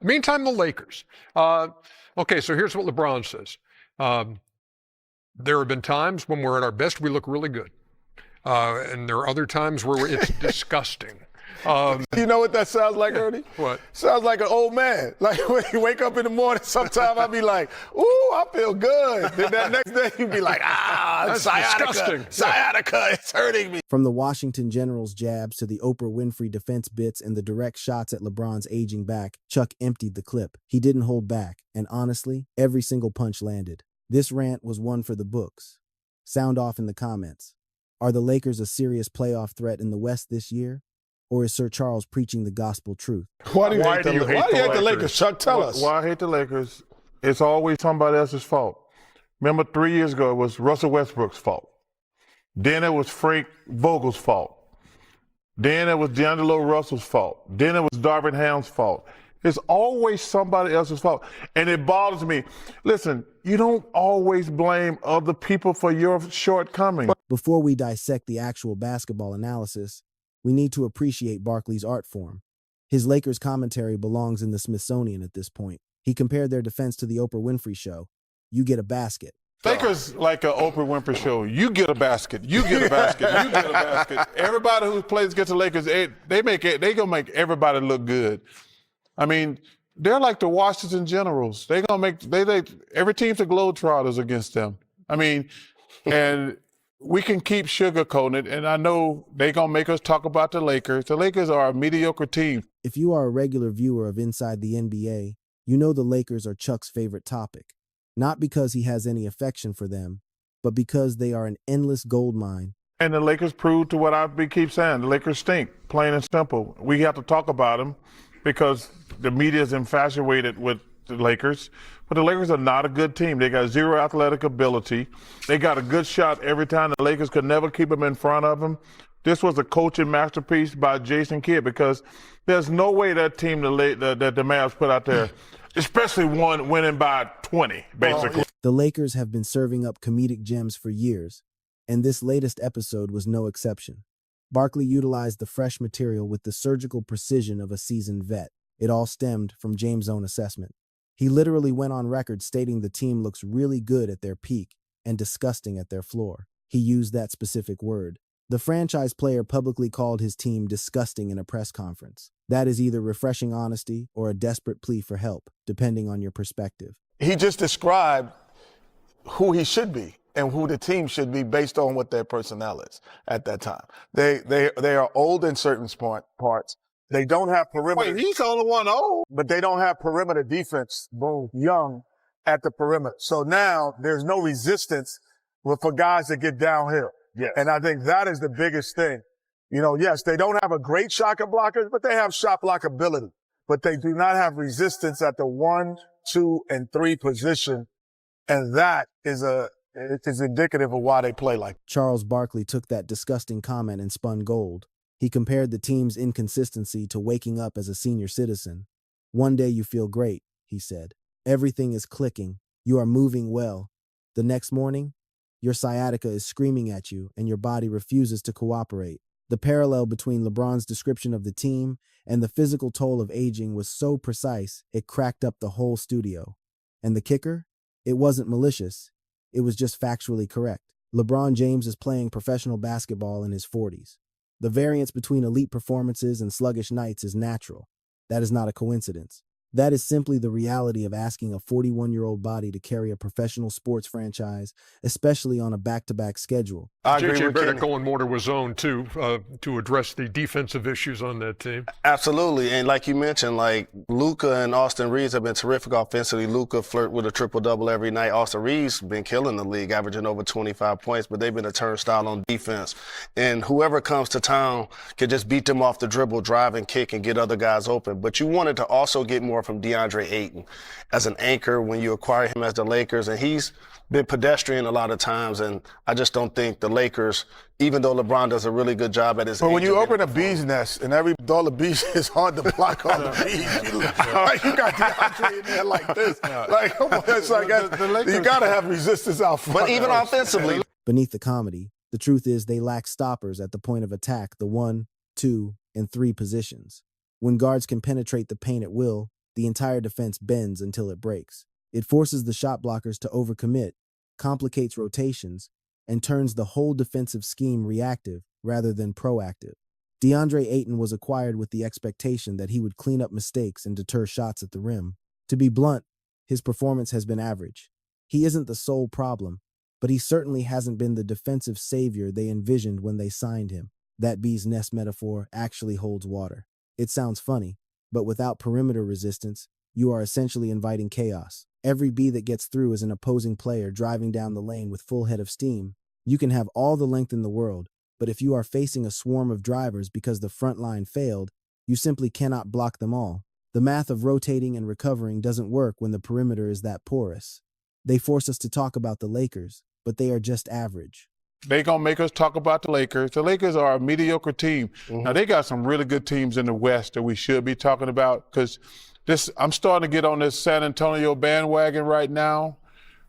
Meantime, the Lakers. Okay, so here's what LeBron says. There have been times when we're at our best, we look really good. And there are other times where it's disgusting. You know what that sounds like, Ernie? What? Sounds like an old man. Like when you wake up in the morning, sometimes I'll be like, ooh, I feel good. Then that next day you'd be like, that's sciatica, disgusting. sciatica, it's hurting me. From the Washington Generals jabs to the Oprah Winfrey defense bits and the direct shots at LeBron's aging back, Chuck emptied the clip. He didn't hold back, and honestly, every single punch landed. This rant was one for the books. Sound off in the comments. Are the Lakers a serious playoff threat in the West this year? Or is Sir Charles preaching the gospel truth? Why do you hate the Lakers, Chuck? Tell us. Why I hate the Lakers? It's always somebody else's fault. Remember 3 years ago, it was Russell Westbrook's fault. Then it was Frank Vogel's fault. Then it was D'Angelo Russell's fault. Then it was Darvin Ham's fault. It's always somebody else's fault. And it bothers me. Listen, you don't always blame other people for your shortcomings. Before we dissect the actual basketball analysis, we need to appreciate Barkley's art form. His Lakers commentary belongs in the Smithsonian at this point. He compared their defense to the Oprah Winfrey Show. You get a basket. Lakers like an Oprah Winfrey Show. You get a basket. You get a basket. You get a basket. Everybody who plays against the Lakers, they gonna make everybody look good. I mean, they're like the Washington Generals. They every team's the Globetrotters against them. I mean, and we can keep sugarcoating it, and I know they're going to make us talk about the Lakers. The Lakers are a mediocre team. If you are a regular viewer of Inside the NBA, you know the Lakers are Chuck's favorite topic. Not because he has any affection for them, but because they are an endless gold mine. And the Lakers prove to what I keep saying. The Lakers stink, plain and simple. We have to talk about them because the media is infatuated with the Lakers. But the Lakers are not a good team. They got zero athletic ability. They got a good shot every time. The Lakers could never keep them in front of them. This was a coaching masterpiece by Jason Kidd because there's no way that team that the Mavs put out there, especially one winning by 20, basically. The Lakers have been serving up comedic gems for years, and this latest episode was no exception. Barkley utilized the fresh material with the surgical precision of a seasoned vet. It all stemmed from James' own assessment. He literally went on record stating the team looks really good at their peak and disgusting at their floor. He used that specific word. The franchise player publicly called his team disgusting in a press conference. That is either refreshing honesty or a desperate plea for help, depending on your perspective. He just described who he should be and who the team should be based on what their personnel is at that time. They are old in certain parts. They don't have perimeter. Wait, he's the only one old. But they don't have perimeter defense, boom, young at the perimeter. So now there's no resistance for guys that get downhill. Yes. And I think that is the biggest thing. You know, yes, they don't have a great shot blocker, but they have shot blockability. But they do not have resistance at the 1, 2, and 3 position. And that is indicative of why they play like that. Charles Barkley took that disgusting comment and spun gold. He compared the team's inconsistency to waking up as a senior citizen. One day you feel great, he said. Everything is clicking. You are moving well. The next morning, your sciatica is screaming at you and your body refuses to cooperate. The parallel between LeBron's description of the team and the physical toll of aging was so precise, it cracked up the whole studio. And the kicker? It wasn't malicious. It was just factually correct. LeBron James is playing professional basketball in his 40s. The variance between elite performances and sluggish nights is natural. That is not a coincidence. That is simply the reality of asking a 41-year-old body to carry a professional sports franchise, especially on a back-to-back schedule. I agree J.J. with Bennett Kenny. going more to his own, too, to address the defensive issues on that team. Absolutely. And like you mentioned, like Luka and Austin Reaves have been terrific offensively. Luka flirt with a triple-double every night. Austin Reaves been killing the league, averaging over 25 points, but they've been a turnstile on defense. And whoever comes to town can just beat them off the dribble, drive and kick, and get other guys open. But you wanted to also get more from DeAndre Ayton as an anchor when you acquire him as the Lakers. And he's been pedestrian a lot of times, and I just don't think the Lakers, even though LeBron does a really good job at his But when age, you open a bee's nest and all the bees, it's hard to block all the bees. You got DeAndre in there like this. Like, come on, it's like you got to have resistance out front. but even offensively. Beneath the comedy, the truth is they lack stoppers at the point of attack, the 1, 2, and 3 positions. When guards can penetrate the paint at will, the entire defense bends until it breaks. It forces the shot blockers to overcommit, complicates rotations, and turns the whole defensive scheme reactive rather than proactive. DeAndre Ayton was acquired with the expectation that he would clean up mistakes and deter shots at the rim. To be blunt, his performance has been average. He isn't the sole problem, but he certainly hasn't been the defensive savior they envisioned when they signed him. That bee's nest metaphor actually holds water. It sounds funny, but without perimeter resistance, you are essentially inviting chaos. Every bee that gets through is an opposing player driving down the lane with full head of steam. You can have all the length in the world, but if you are facing a swarm of drivers because the front line failed, you simply cannot block them all. The math of rotating and recovering doesn't work when the perimeter is that porous. They force us to talk about the Lakers, but they are just average. They gonna make us talk about the Lakers. The Lakers are a mediocre team. Now they got some really good teams in the West that we should be talking about, because I'm starting to get on this San Antonio bandwagon right now.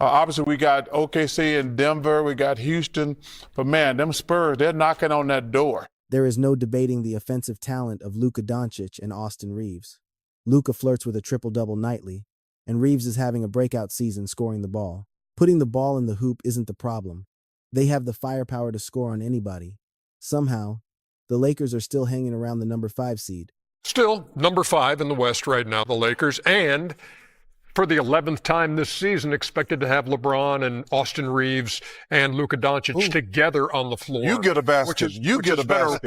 Obviously, we got OKC and Denver, we got Houston, but man, them Spurs, they're knocking on that door. There is no debating the offensive talent of Luka Doncic and Austin Reaves. Luka flirts with a triple-double nightly, and Reaves is having a breakout season scoring the ball. Putting the ball in the hoop isn't the problem. They have the firepower to score on anybody. Somehow, the Lakers are still hanging around the number 5 seed. Still number 5 in the West right now, the Lakers, and for the 11th time this season, expected to have LeBron and Austin Reaves and Luka Doncic together on the floor. You get a basket.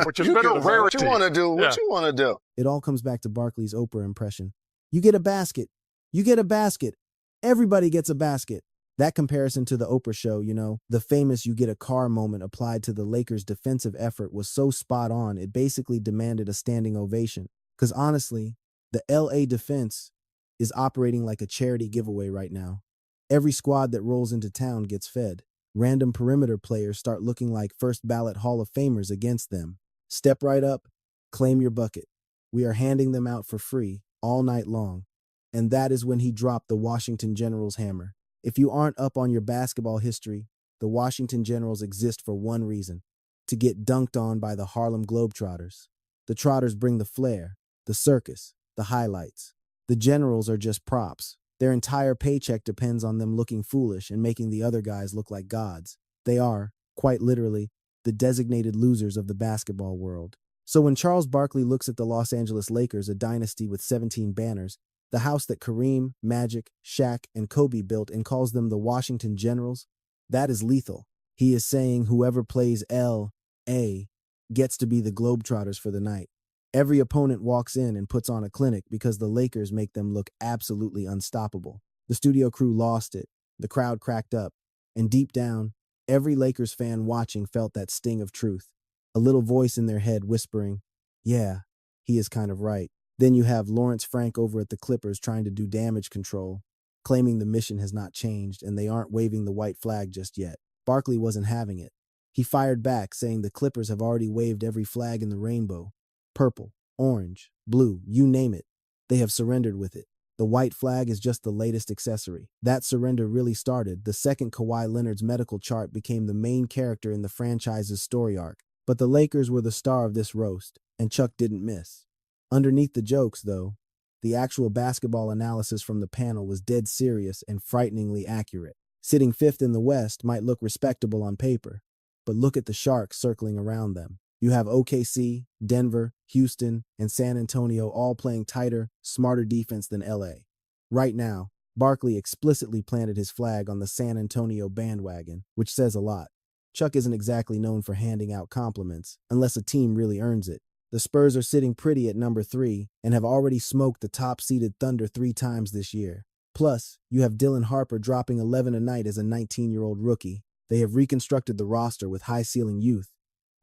Which has been a rarity. What you want to do? What you want to do? It all comes back to Barkley's Oprah impression. You get a basket. You get a basket. Everybody gets a basket. That comparison to the Oprah show, the famous you get a car moment applied to the Lakers' defensive effort was so spot on, it basically demanded a standing ovation. Because honestly, the LA defense is operating like a charity giveaway right now. Every squad that rolls into town gets fed. Random perimeter players start looking like first ballot Hall of Famers against them. Step right up, claim your bucket. We are handing them out for free all night long. And that is when he dropped the Washington Generals hammer. If you aren't up on your basketball history, the Washington Generals exist for one reason: to get dunked on by the Harlem Globetrotters. The Trotters bring the flair, the circus, the highlights. The Generals are just props. Their entire paycheck depends on them looking foolish and making the other guys look like gods. They are, quite literally, the designated losers of the basketball world. So when Charles Barkley looks at the Los Angeles Lakers, a dynasty with 17 banners, the house that Kareem, Magic, Shaq, and Kobe built, and calls them the Washington Generals, that is lethal. He is saying whoever plays L.A. gets to be the Globetrotters for the night. Every opponent walks in and puts on a clinic because the Lakers make them look absolutely unstoppable. The studio crew lost it, the crowd cracked up, and deep down, every Lakers fan watching felt that sting of truth. A little voice in their head whispering, yeah, he is kind of right. Then you have Lawrence Frank over at the Clippers trying to do damage control, claiming the mission has not changed and they aren't waving the white flag just yet. Barkley wasn't having it. He fired back, saying the Clippers have already waved every flag in the rainbow. Purple, orange, blue, you name it. They have surrendered with it. The white flag is just the latest accessory. That surrender really started. The second Kawhi Leonard's medical chart became the main character in the franchise's story arc. But the Lakers were the star of this roast, and Chuck didn't miss. Underneath the jokes, though, the actual basketball analysis from the panel was dead serious and frighteningly accurate. Sitting 5th in the West might look respectable on paper, but look at the Sharks circling around them. You have OKC, Denver, Houston, and San Antonio all playing tighter, smarter defense than LA. Right now, Barkley explicitly planted his flag on the San Antonio bandwagon, which says a lot. Chuck isn't exactly known for handing out compliments, unless a team really earns it. The Spurs are sitting pretty at number 3 and have already smoked the top-seeded Thunder 3 times this year. Plus, you have Dylan Harper dropping 11 a night as a 19-year-old rookie. They have reconstructed the roster with high-ceiling youth,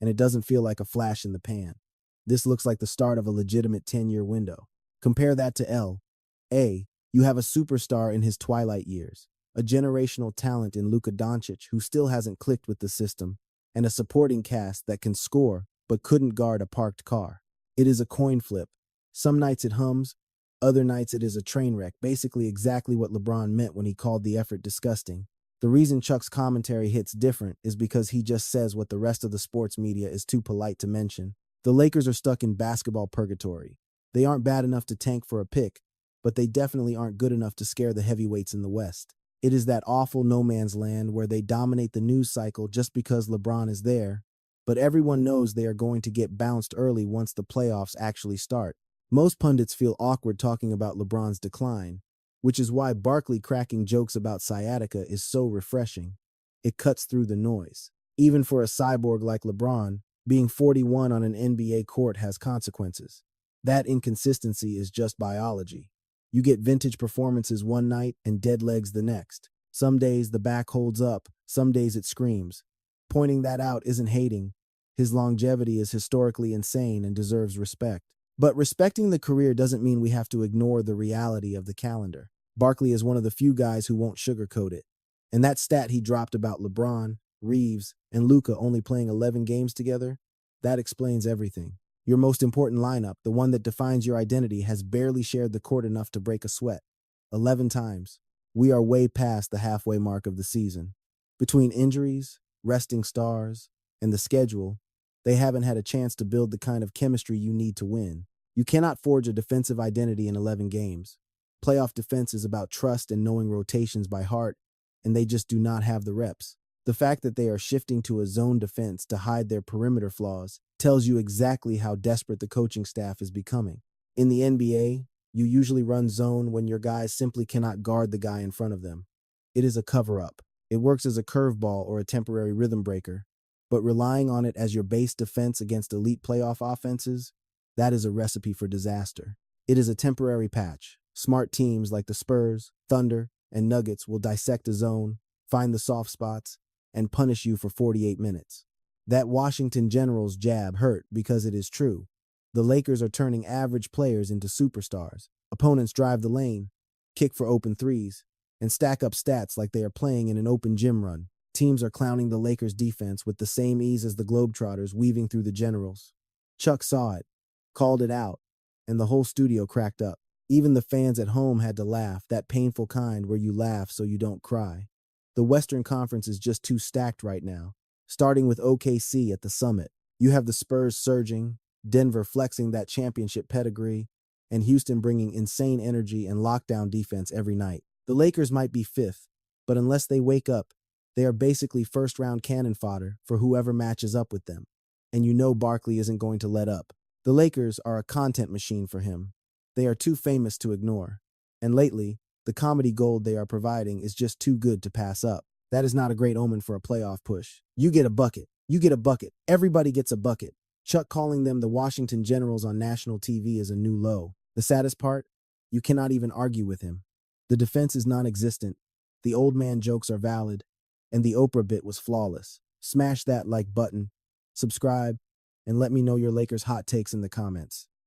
and it doesn't feel like a flash in the pan. This looks like the start of a legitimate 10-year window. Compare that to L.A. You have a superstar in his twilight years, a generational talent in Luka Doncic who still hasn't clicked with the system, and a supporting cast that can score but couldn't guard a parked car. It is a coin flip. Some nights it hums, other nights it is a train wreck, basically exactly what LeBron meant when he called the effort disgusting. The reason Chuck's commentary hits different is because he just says what the rest of the sports media is too polite to mention. The Lakers are stuck in basketball purgatory. They aren't bad enough to tank for a pick, but they definitely aren't good enough to scare the heavyweights in the West. It is that awful no man's land where they dominate the news cycle just because LeBron is there, but everyone knows they are going to get bounced early once the playoffs actually start. Most pundits feel awkward talking about LeBron's decline, which is why Barkley cracking jokes about sciatica is so refreshing. It cuts through the noise. Even for a cyborg like LeBron, being 41 on an NBA court has consequences. That inconsistency is just biology. You get vintage performances one night and dead legs the next. Some days the back holds up, some days it screams. Pointing that out isn't hating. His longevity is historically insane and deserves respect. But respecting the career doesn't mean we have to ignore the reality of the calendar. Barkley is one of the few guys who won't sugarcoat it. And that stat he dropped about LeBron, Reaves, and Luka only playing 11 games together, that explains everything. Your most important lineup, the one that defines your identity, has barely shared the court enough to break a sweat. 11 times. We are way past the halfway mark of the season. Between injuries, resting stars, and the schedule, they haven't had a chance to build the kind of chemistry you need to win. You cannot forge a defensive identity in 11 games. Playoff defense is about trust and knowing rotations by heart, and they just do not have the reps. The fact that they are shifting to a zone defense to hide their perimeter flaws tells you exactly how desperate the coaching staff is becoming. In the NBA, you usually run zone when your guys simply cannot guard the guy in front of them. It is a cover-up. It works as a curveball or a temporary rhythm breaker, but relying on it as your base defense against elite playoff offenses, that is a recipe for disaster. It is a temporary patch. Smart teams like the Spurs, Thunder, and Nuggets will dissect a zone, find the soft spots, and punish you for 48 minutes. That Washington Generals jab hurt because it is true. The Lakers are turning average players into superstars. Opponents drive the lane, kick for open threes, and stack up stats like they are playing in an open gym run. Teams are clowning the Lakers' defense with the same ease as the Globetrotters weaving through the Generals. Chuck saw it, called it out, and the whole studio cracked up. Even the fans at home had to laugh, that painful kind where you laugh so you don't cry. The Western Conference is just too stacked right now, starting with OKC at the summit. You have the Spurs surging, Denver flexing that championship pedigree, and Houston bringing insane energy and lockdown defense every night. The Lakers might be fifth, but unless they wake up, they are basically first-round cannon fodder for whoever matches up with them. And you know Barkley isn't going to let up. The Lakers are a content machine for him. They are too famous to ignore. And lately, the comedy gold they are providing is just too good to pass up. That is not a great omen for a playoff push. You get a bucket. You get a bucket. Everybody gets a bucket. Chuck calling them the Washington Generals on national TV is a new low. The saddest part? You cannot even argue with him. The defense is non-existent. The old man jokes are valid. And the Oprah bit was flawless. Smash that like button, subscribe, and let me know your Lakers hot takes in the comments.